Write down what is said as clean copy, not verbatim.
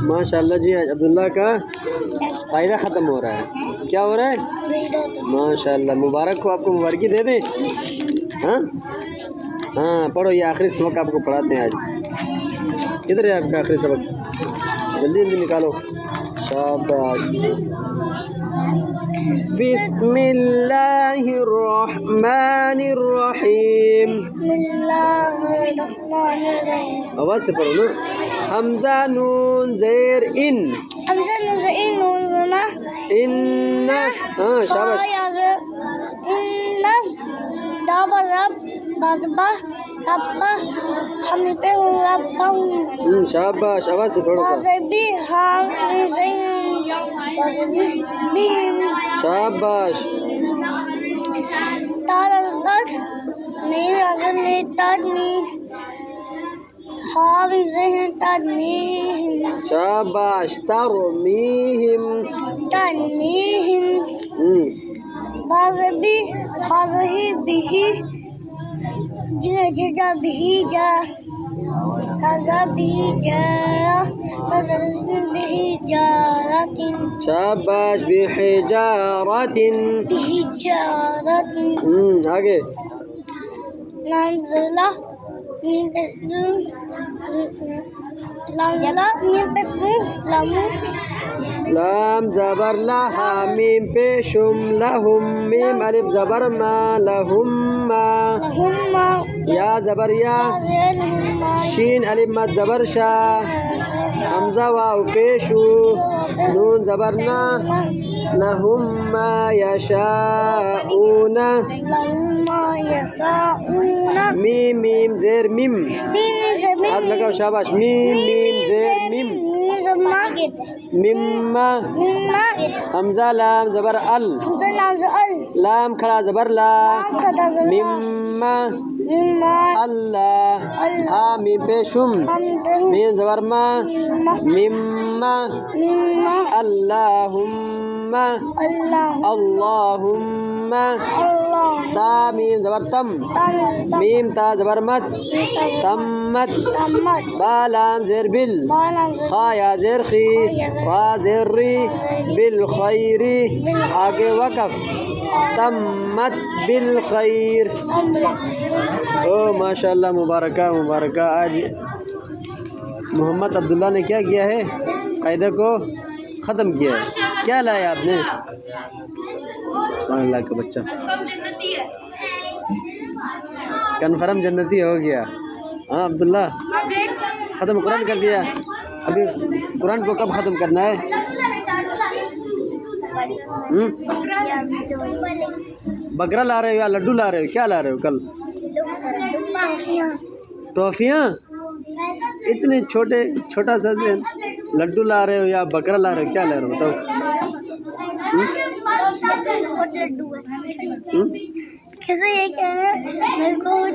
माशाल्लाह जी, अब्दुल्ला का फ़ायदा ख़त्म हो रहा है। क्या हो रहा है? माशाल्लाह, मुबारक हो आपको, मुबारकी दे दें। हाँ हाँ, पढ़ो, ये आखिरी सबक आपको पढ़ाते हैं आज। किधर है आपका आखिरी सबक? जल्दी जल्दी निकालो। शाबाश। बिस्मिल्लाहिर्रहमानिर्रहीम। आवाज़ से पढ़ो ना। हमज़ा नून ज़ेर इन। हमज़ा नून ज़ेर इन, नून ज़ुना इन्ना। हाँ शाबाश। इन्ना दाबा रब बाज़बा रब्बा हमी पे हूँ रब्बा हूँ। शाबाश, आवाज़ से थोड़ा सा। बाज़बी हाँ बाज़बी बीम। शाबाश। तारज़दर नीर अज़र नीर तादनी हाँ ज़हन तादनीहिम। शाबाश। तरमीहिम। तादनीहिम। बाज़बी खाज़ही बिही जिजा बिही जा राजा बिही जा तदरज़न बिही जारातिन। शाबाश। बिहिजारतिन। बिहिजारतिन। आगे। लामज़ला मीम पेस्पून लामज़ला मीम पेस्पून लामू। लाम ज़बर ला हा मीम पेशुम लहुम मीम अलिफ ज़बर मा लहुम मा। लहुम्मा या ज़बर या शीन अलिफ मद ज़बर शा हमज़ा वाव पेशु नून ज़बर ना लहुम मा यशाऊना। लहुम्मा यशाऊना। मीम मीम ज़ेर मिम। हाथ लगाओ, शाबाश। मीम मीम ज़ेर मिम। मिम्मा। हमज़ा लाम ज़बर अल। लाम खड़ा ज़बर ला। मिम्मा अल्लाह। हा मीम पेशुम मीम ज़बर मा मिम्मा अल्लाहुम्मा अल्लाहुम्मा। ता मीम ज़बर तम मीम ता ज़बर मत तम्मत। बा लाम ज़ेर बिल खा या ज़ेर खी रा ज़ेर री बिल खैरी। आगे वक़फ़ तम्मत बिल खैर। ओ माशाल्लाह, मुबारका मुबारका। आज मोहम्मद अब्दुल्ला ने क्या किया है? कायदे को ख़त्म किया है। क्या लाया आपने? अल्लाह का बच्चा कन्फर्म जन्नती हो गया। हाँ अब्दुल्ला, ख़त्म कुरान कर दिया। अभी कुरान को कब ख़त्म करना है? बकरा ला रहे हो या लड्डू ला रहे हो? क्या ला रहे हो कल? टॉफियाँ? इतने छोटा सा लड्डू ला रहे हो या बकरा ला रहे हो? क्या ला रहे हो बताओ? कैसे ये कह रहे हैं मेरे को?